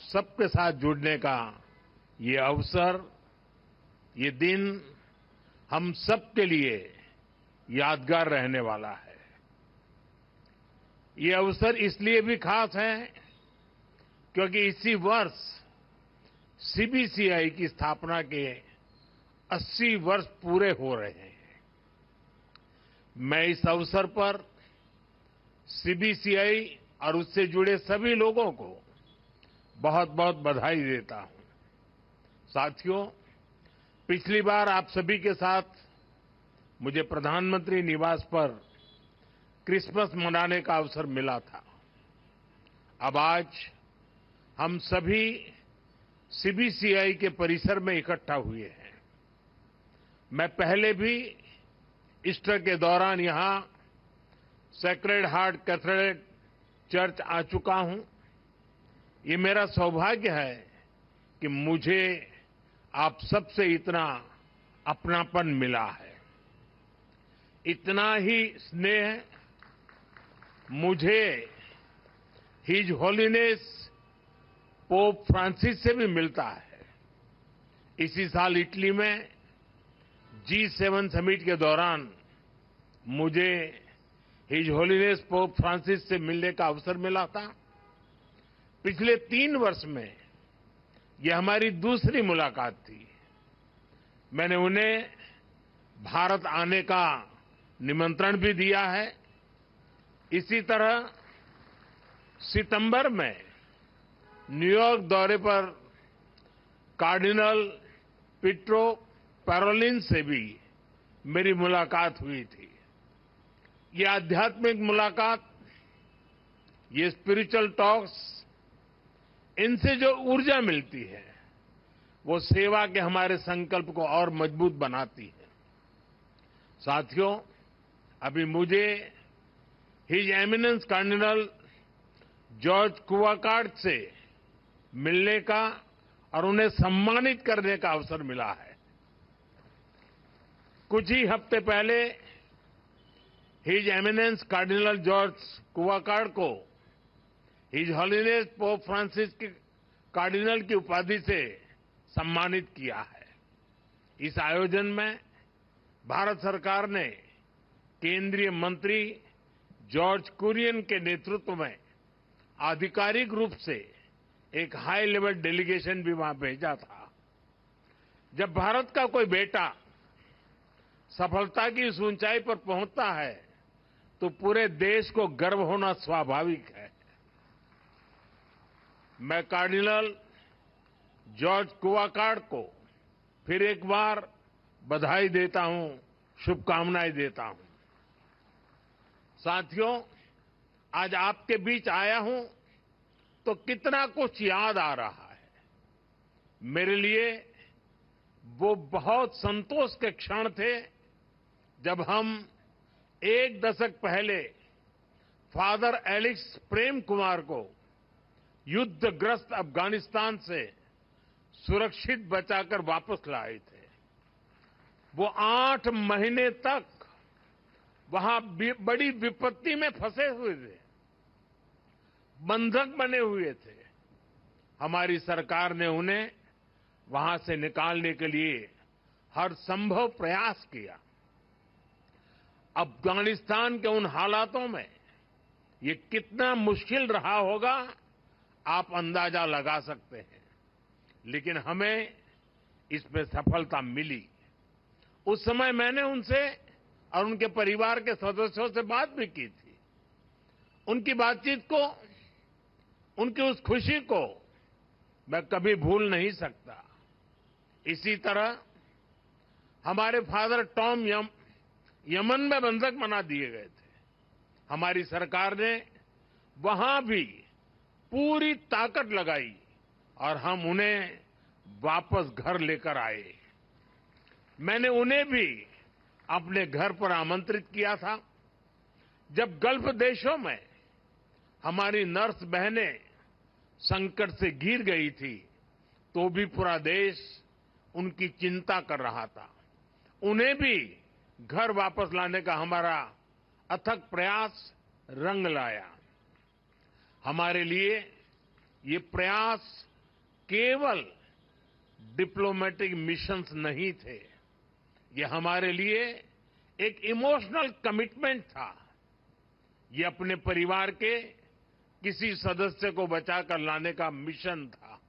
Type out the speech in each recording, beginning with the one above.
सबके साथ जुड़ने का ये अवसर, ये दिन हम सबके लिए यादगार रहने वाला है। ये अवसर इसलिए भी खास है क्योंकि इसी वर्ष सीबीसीआई की स्थापना के 80 वर्ष पूरे हो रहे हैं। मैं इस अवसर पर सीबीसीआई और उससे जुड़े सभी लोगों को बहुत बहुत बधाई देता हूं। साथियों, पिछली बार आप सभी के साथ मुझे प्रधानमंत्री निवास पर क्रिसमस मनाने का अवसर मिला था। अब आज हम सभी सीबीसीआई के परिसर में इकट्ठा हुए हैं। मैं पहले भी ईस्टर के दौरान यहां सेक्रेड हार्ट कैथेड्रल चर्च आ चुका हूं। ये मेरा सौभाग्य है कि मुझे आप सबसे इतना अपनापन मिला है। इतना ही स्नेह मुझे हिज होलीनेस पोप फ्रांसिस से भी मिलता है। इसी साल इटली में G7 समिट के दौरान मुझे हिज होलीनेस पोप फ्रांसिस से मिलने का अवसर मिला था। पिछले 3 वर्ष में यह हमारी दूसरी मुलाकात थी। मैंने उन्हें भारत आने का निमंत्रण भी दिया है। इसी तरह सितंबर में न्यूयॉर्क दौरे पर कार्डिनल पीट्रो पैरोलिन से भी मेरी मुलाकात हुई थी। ये आध्यात्मिक मुलाकात, ये स्पिरिचुअल टॉक्स, इनसे जो ऊर्जा मिलती है वो सेवा के हमारे संकल्प को और मजबूत बनाती है। साथियों, अभी मुझे हिज एमिनेंस कार्डिनल जॉर्ज कुवाकार्ड से मिलने का और उन्हें सम्मानित करने का अवसर मिला है। कुछ ही हफ्ते पहले हिज एमिनेंस कार्डिनल जॉर्ज कुवाकार्ड को हिज होलीनेस पोप फ्रांसिस के कार्डिनल की उपाधि से सम्मानित किया है। इस आयोजन में भारत सरकार ने केंद्रीय मंत्री जॉर्ज कुरियन के नेतृत्व में आधिकारिक रूप से एक हाई लेवल डेलीगेशन भी वहां भेजा था। जब भारत का कोई बेटा सफलता की इस ऊंचाई पर पहुंचता है तो पूरे देश को गर्व होना स्वाभाविक है। मैं कार्डिनल जॉर्ज कुवाकार्ड को फिर एक बार बधाई देता हूं, शुभकामनाएं देता हूं। साथियों, आज आपके बीच आया हूं तो कितना कुछ याद आ रहा है। मेरे लिए वो बहुत संतोष के क्षण थे जब हम 1 दशक पहले फादर एलेक्स प्रेम कुमार को युद्धग्रस्त अफगानिस्तान से सुरक्षित बचाकर वापस लाए थे। वो 8 महीने तक वहां बड़ी विपत्ति में फंसे हुए थे, बंधक बने हुए थे। हमारी सरकार ने उन्हें वहां से निकालने के लिए हर संभव प्रयास किया। अफगानिस्तान के उन हालातों में ये कितना मुश्किल रहा होगा आप अंदाजा लगा सकते हैं, लेकिन हमें इसमें सफलता मिली। उस समय मैंने उनसे और उनके परिवार के सदस्यों से बात भी की थी। उनकी बातचीत को, उनकी उस खुशी को मैं कभी भूल नहीं सकता। इसी तरह हमारे फादर टॉम यमन में बंधक बना दिए गए थे। हमारी सरकार ने वहां भी पूरी ताकत लगाई और हम उन्हें वापस घर लेकर आए। मैंने उन्हें भी अपने घर पर आमंत्रित किया था। जब गल्फ देशों में हमारी नर्स बहनें संकट से घिर गई थी तो भी पूरा देश उनकी चिंता कर रहा था। उन्हें भी घर वापस लाने का हमारा अथक प्रयास रंग लाया। हमारे लिए ये प्रयास केवल डिप्लोमेटिक मिशंस नहीं थे, ये हमारे लिए एक इमोशनल कमिटमेंट था। ये अपने परिवार के किसी सदस्य को बचाकर लाने का मिशन था।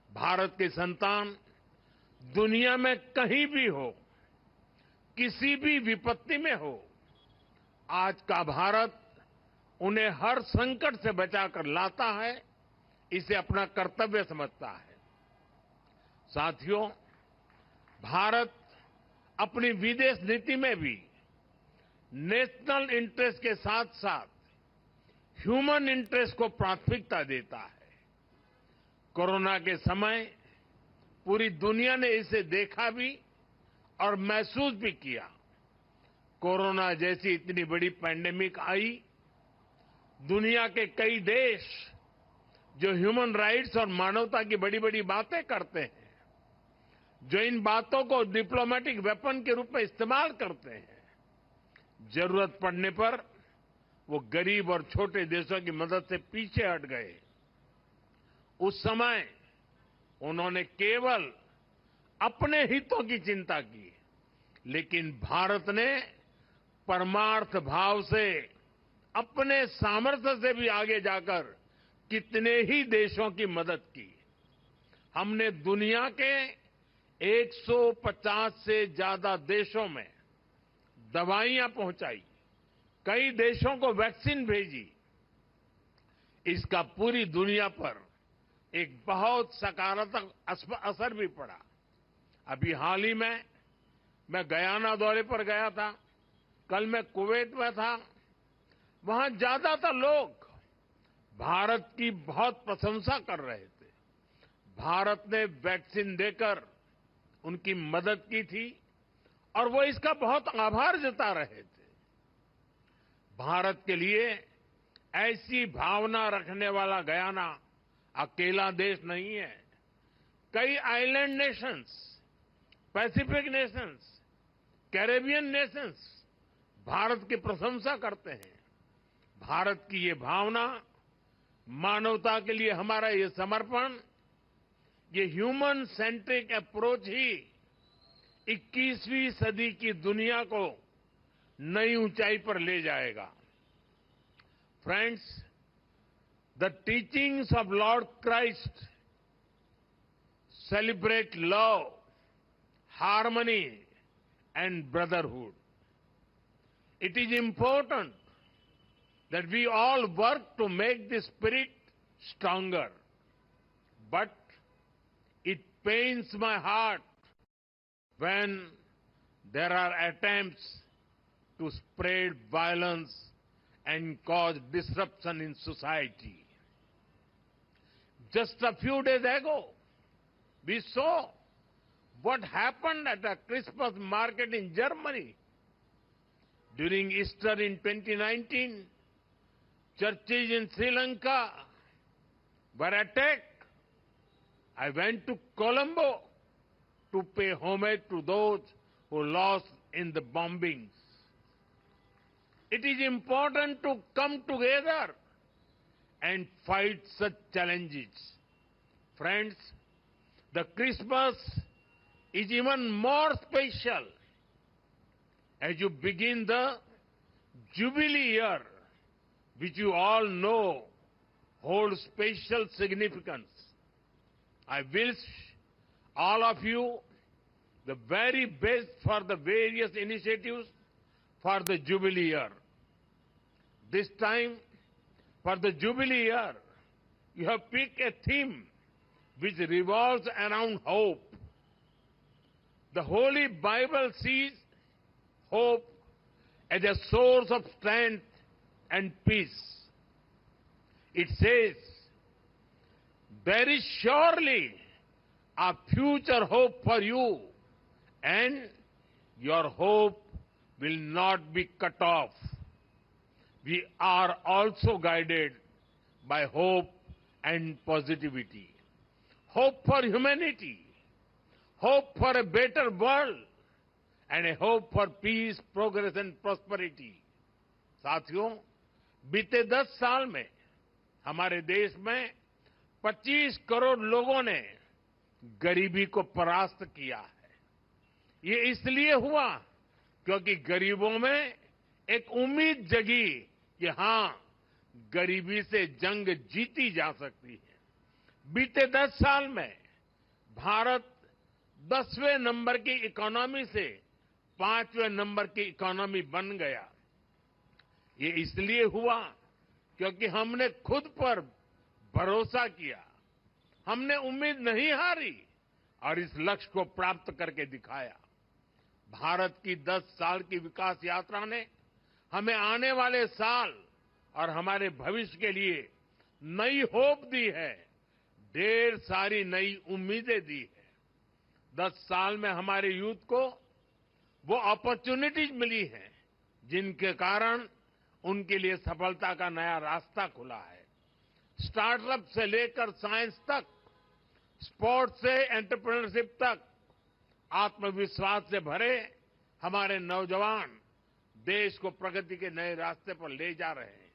भारत के संतान दुनिया में कहीं भी हो, किसी भी विपत्ति में हो, आज का भारत उन्हें हर संकट से बचाकर लाता है, इसे अपना कर्तव्य समझता है। साथियों, भारत अपनी विदेश नीति में भी नेशनल इंटरेस्ट के साथ साथ ह्यूमन इंटरेस्ट को प्राथमिकता देता है। कोरोना के समय पूरी दुनिया ने इसे देखा भी और महसूस भी किया। कोरोना जैसी इतनी बड़ी पैंडेमिक आई, दुनिया के कई देश जो ह्यूमन राइट्स और मानवता की बड़ी बड़ी बातें करते हैं, जो इन बातों को डिप्लोमेटिक वेपन के रूप में इस्तेमाल करते हैं, जरूरत पड़ने पर वो गरीब और छोटे देशों की मदद से पीछे हट गए। उस समय उन्होंने केवल अपने हितों की चिंता की, लेकिन भारत ने परमार्थ भाव से अपने सामर्थ्य से भी आगे जाकर कितने ही देशों की मदद की। हमने दुनिया के 150 से ज्यादा देशों में दवाइयां पहुंचाई, कई देशों को वैक्सीन भेजी। इसका पूरी दुनिया पर एक बहुत सकारात्मक असर भी पड़ा। अभी हाल ही में मैं गयाना दौरे पर गया था, कल मैं कुवैत में था। वहां ज्यादातर लोग भारत की बहुत प्रशंसा कर रहे थे। भारत ने वैक्सीन देकर उनकी मदद की थी और वो इसका बहुत आभार जता रहे थे। भारत के लिए ऐसी भावना रखने वाला गयाना अकेला देश नहीं है। कई island Nations, Pacific Nations, Caribbean Nations Bharat की प्रशंसा करते हैं। भारत की ये भावना, मानवता के लिए हमारा ये समर्पण, ये ह्यूमन सेंट्रिक अप्रोच ही 21वीं सदी की दुनिया को नई ऊंचाई पर ले जाएगा। Friends, the teachings of Lord Christ celebrate love, harmony, and brotherhood. It is important that we all work to make this spirit stronger. But it pains my heart when there are attempts to spread violence and cause disruption in society. Just a few days ago, we saw what happened at a Christmas market in Germany. During Easter in 2019, churches in Sri Lanka were attacked. I went to Colombo to pay homage to those who lost in the bombings. It is important to come together and fight such challenges. Friends, the Christmas is even more special as you begin the Jubilee year, which you all know holds special significance. I wish all of you the very best for the various initiatives for the Jubilee year. This time, for the Jubilee year, you have picked a theme which revolves around hope. The Holy Bible sees hope as a source of strength and peace. It says, there is surely a future hope for you, and your hope will not be cut off. We are also guided by hope and positivity. Hope for humanity, hope for a better world, and a hope for peace, progress and prosperity. साथियों, बीते 10 साल में हमारे देश में 25 करोड़ लोगों ने गरीबी को परास्त किया है। ये इसलिए हुआ क्योंकि गरीबों में एक उम्मीद जगी कि हां, गरीबी से जंग जीती जा सकती है। बीते 10 साल में भारत 10वें नंबर की इकोनॉमी से 5वें नंबर की इकोनॉमी बन गया। ये इसलिए हुआ क्योंकि हमने खुद पर भरोसा किया, हमने उम्मीद नहीं हारी और इस लक्ष्य को प्राप्त करके दिखाया। भारत की 10 साल की विकास यात्रा ने हमें आने वाले साल और हमारे भविष्य के लिए नई होप दी है, ढेर सारी नई उम्मीदें दी है। 10 साल में हमारे यूथ को वो अपॉर्चुनिटीज मिली हैं जिनके कारण उनके लिए सफलता का नया रास्ता खुला है। स्टार्टअप से लेकर साइंस तक, स्पोर्ट्स से एंटरप्रेन्योरशिप तक, आत्मविश्वास से भरे हमारे नौजवान देश को प्रगति के नए रास्ते पर ले जा रहे हैं।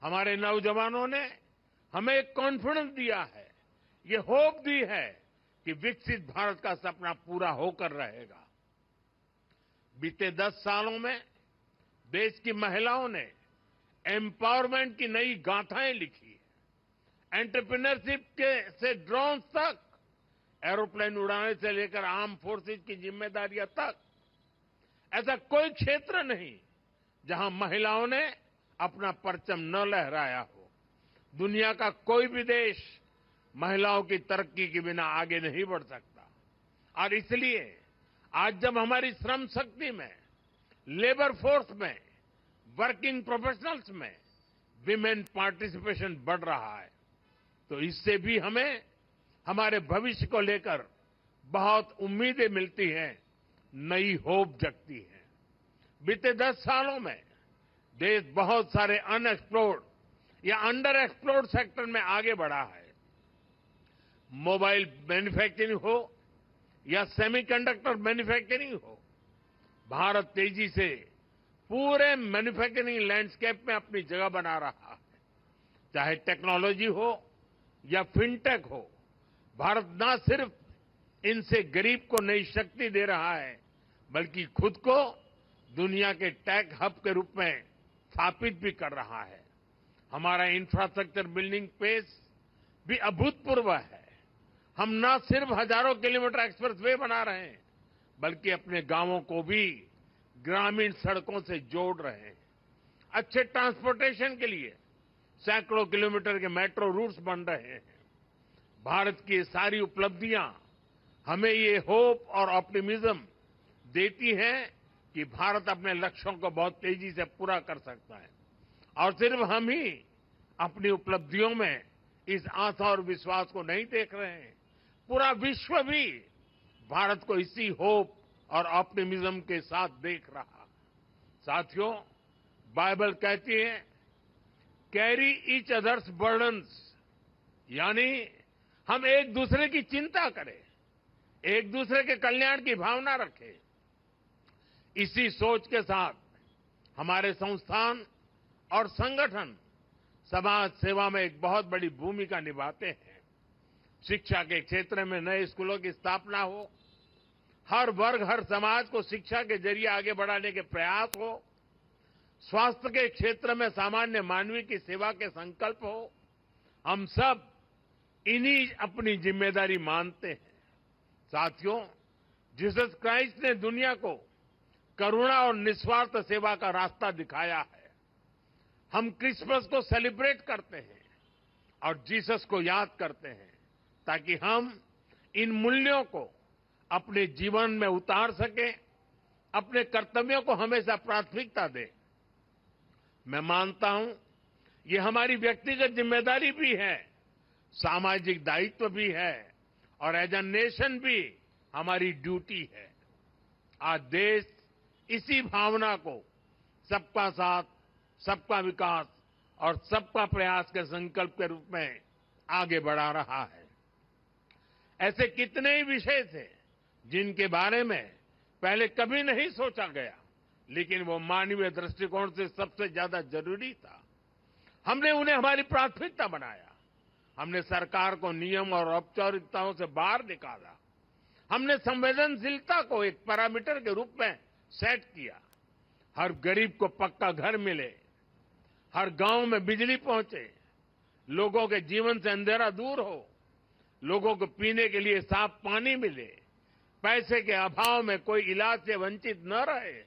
हमारे नौजवानों ने हमें एक कॉन्फिडेंस दिया है, ये होप दी है कि विकसित भारत का सपना पूरा होकर रहेगा। बीते 10 सालों में देश की महिलाओं ने एम्पावरमेंट की नई गाथाएं लिखी है। एंटरप्रेन्योरशिप के से ड्रोन तक, एरोप्लेन उड़ाने से लेकर आर्म फोर्सेज की जिम्मेदारियां तक, ऐसा कोई क्षेत्र नहीं जहां महिलाओं ने अपना परचम न लहराया हो। दुनिया का कोई भी देश महिलाओं की तरक्की के बिना आगे नहीं बढ़ सकता और इसलिए आज जब हमारी श्रम शक्ति में, लेबर फोर्स में, वर्किंग प्रोफेशनल्स में विमेन पार्टिसिपेशन बढ़ रहा है तो इससे भी हमें हमारे भविष्य को लेकर बहुत उम्मीदें मिलती हैं, नई होप जगती है। बीते 10 सालों में देश बहुत सारे अनएक्सप्लोर्ड या अंडर एक्सप्लोर्ड सेक्टर में आगे बढ़ा है। मोबाइल मैन्युफैक्चरिंग हो या सेमीकंडक्टर मैन्युफैक्चरिंग हो, भारत तेजी से पूरे मैन्युफैक्चरिंग लैंडस्केप में अपनी जगह बना रहा है। चाहे टेक्नोलॉजी हो या फिनटेक हो, भारत न सिर्फ इनसे गरीब को नई शक्ति दे रहा है बल्कि खुद को दुनिया के टेक हब के रूप में स्थापित भी कर रहा है। हमारा इंफ्रास्ट्रक्चर बिल्डिंग पेस भी अभूतपूर्व है। हम न सिर्फ हजारों किलोमीटर एक्सप्रेस वे बना रहे हैं बल्कि अपने गांवों को भी ग्रामीण सड़कों से जोड़ रहे हैं। अच्छे ट्रांसपोर्टेशन के लिए सैकड़ों किलोमीटर के मेट्रो रूट्स बन रहे हैं। भारत की सारी उपलब्धियां हमें ये होप और ऑप्टिमिज्म देती हैं कि भारत अपने लक्ष्यों को बहुत तेजी से पूरा कर सकता है और सिर्फ हम ही अपनी उपलब्धियों में इस आशा और विश्वास को नहीं देख रहे हैं, पूरा विश्व भी भारत को इसी होप और ऑप्टिमिज्म के साथ देख रहा। साथियों, बाइबल कहती है, कैरी ईच अदर्स बर्डन्स, यानी हम एक दूसरे की चिंता करें, एक दूसरे के कल्याण की भावना रखें। इसी सोच के साथ हमारे संस्थान और संगठन समाज सेवा में एक बहुत बड़ी भूमिका निभाते हैं। शिक्षा के क्षेत्र में नए स्कूलों की स्थापना हो, हर वर्ग हर समाज को शिक्षा के जरिए आगे बढ़ाने के प्रयास हो, स्वास्थ्य के क्षेत्र में सामान्य मानवीय की सेवा के संकल्प हो, हम सब इन्हीं अपनी जिम्मेदारी मानते हैं। साथियों, जीसस क्राइस्ट ने दुनिया को करुणा और निस्वार्थ सेवा का रास्ता दिखाया है। हम क्रिसमस को सेलिब्रेट करते हैं और जीसस को याद करते हैं ताकि हम इन मूल्यों को अपने जीवन में उतार सकें, अपने कर्तव्यों को हमेशा प्राथमिकता दें। मैं मानता हूं ये हमारी व्यक्तिगत जिम्मेदारी भी है, सामाजिक दायित्व भी है और एज अ नेशन भी हमारी ड्यूटी है। आज देश इसी भावना को सबका साथ, सबका विकास और सबका प्रयास के संकल्प के रूप में आगे बढ़ा रहा है। ऐसे कितने ही विषय थे जिनके बारे में पहले कभी नहीं सोचा गया, लेकिन वो मानवीय दृष्टिकोण से सबसे ज्यादा जरूरी था। हमने उन्हें हमारी प्राथमिकता बनाया। हमने सरकार को नियम और औपचारिकताओं से बाहर निकाला। हमने संवेदनशीलता को एक पैरामीटर के रूप में सेट किया। हर गरीब को पक्का घर मिले, हर गांव में बिजली पहुंचे, लोगों के जीवन से अंधेरा दूर हो, लोगों को पीने के लिए साफ पानी मिले, पैसे के अभाव में कोई इलाज से वंचित न रहे।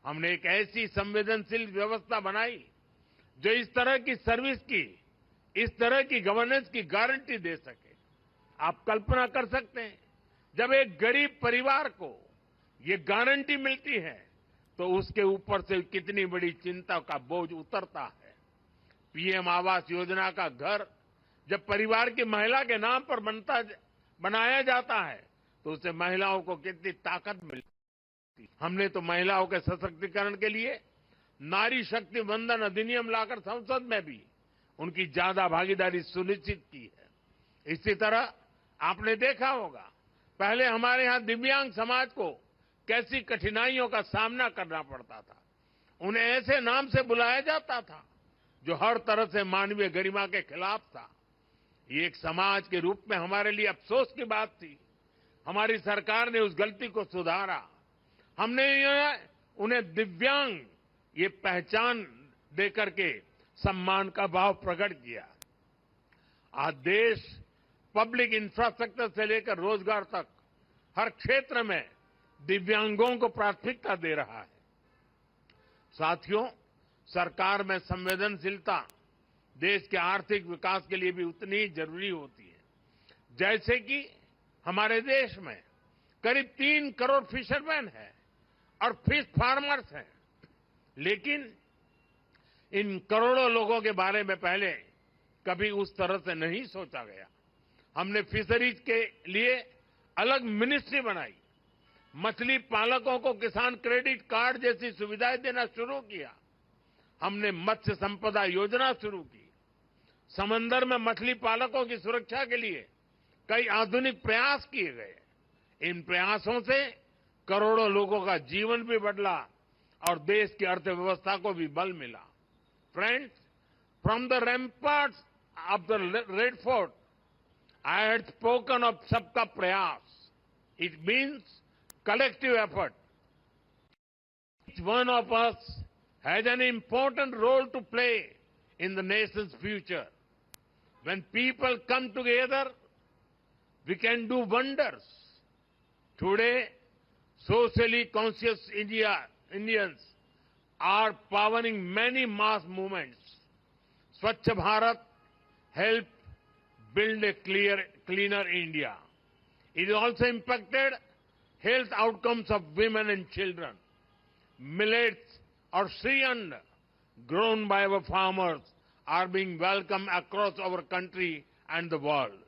हमने एक ऐसी संवेदनशील व्यवस्था बनाई जो इस तरह की सर्विस की, इस तरह की गवर्नेंस की गारंटी दे सके। आप कल्पना कर सकते हैं, जब एक गरीब परिवार को ये गारंटी मिलती है तो उसके ऊपर से कितनी बड़ी चिंता का बोझ उतरता है। पीएम आवास योजना का घर जब परिवार की महिला के नाम पर बनाया जाता है तो उससे महिलाओं को कितनी ताकत मिलती है। हमने तो महिलाओं के सशक्तिकरण के लिए नारी शक्ति वंदन अधिनियम लाकर संसद में भी उनकी ज्यादा भागीदारी सुनिश्चित की है। इसी तरह आपने देखा होगा, पहले हमारे यहां दिव्यांग समाज को कैसी कठिनाइयों का सामना करना पड़ता था। उन्हें ऐसे नाम से बुलाया जाता था जो हर तरह से मानवीय गरिमा के खिलाफ था। ये एक समाज के रूप में हमारे लिए अफसोस की बात थी। हमारी सरकार ने उस गलती को सुधारा। हमने उन्हें दिव्यांग ये पहचान देकर के सम्मान का भाव प्रकट किया। आज देश पब्लिक इंफ्रास्ट्रक्चर से लेकर रोजगार तक हर क्षेत्र में दिव्यांगों को प्राथमिकता दे रहा है। साथियों, सरकार में संवेदनशीलता देश के आर्थिक विकास के लिए भी उतनी ही जरूरी होती है। जैसे कि हमारे देश में करीब 3 करोड़ फिशरमैन हैं और फिश फार्मर्स हैं, लेकिन इन करोड़ों लोगों के बारे में पहले कभी उस तरह से नहीं सोचा गया। हमने फिशरीज के लिए अलग मिनिस्ट्री बनाई, मछली पालकों को किसान क्रेडिट कार्ड जैसी सुविधाएं देना शुरू किया। हमने मत्स्य संपदा योजना शुरू की। समंदर में मछली पालकों की सुरक्षा के लिए कई आधुनिक प्रयास किए गए। इन प्रयासों से करोड़ों लोगों का जीवन भी बदला और देश की अर्थव्यवस्था को भी बल मिला। Friends, from the ramparts of the Red Fort, I had spoken of सबका प्रयास. It means collective effort. Each one of us has an important role to play in the nation's future. When people come together, we can do wonders. Today, socially conscious Indians are powering many mass movements. Swachh Bharat helped build a cleaner India. It also impacted health outcomes of women and children. Millets or Shriyand grown by our farmers are being welcomed across our country and the world.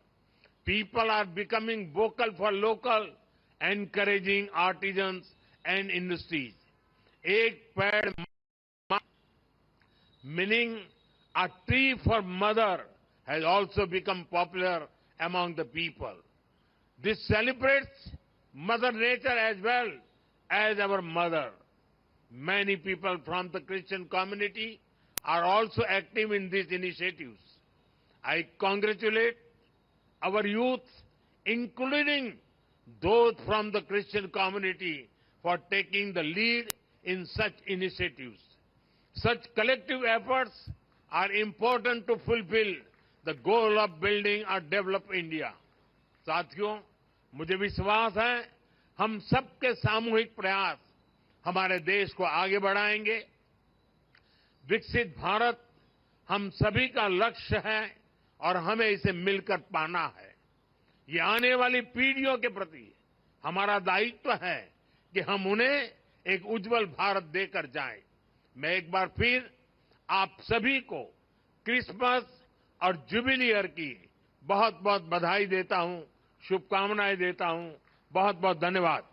People are becoming vocal for local, encouraging artisans and industries. Ek ped meaning a tree for mother has also become popular among the people. This celebrates Mother Nature as well as our mother. Many people from the Christian community are also active in these initiatives. I congratulate our youth, including those from the Christian community, for taking the lead in such initiatives. Such collective efforts are important to fulfill the goal of building a developed India. साथियों, मुझे विश्वास है हम सबके सामूहिक प्रयास हमारे देश को आगे बढ़ाएंगे। विकसित भारत हम सभी का लक्ष्य है और हमें इसे मिलकर पाना है। ये आने वाली पीढ़ियों के प्रति हमारा दायित्व है कि हम उन्हें एक उज्जवल भारत देकर जाएं। मैं एक बार फिर आप सभी को क्रिसमस और जुबिली ईयर की बहुत बहुत बधाई देता हूं, शुभकामनाएं देता हूं। बहुत बहुत धन्यवाद।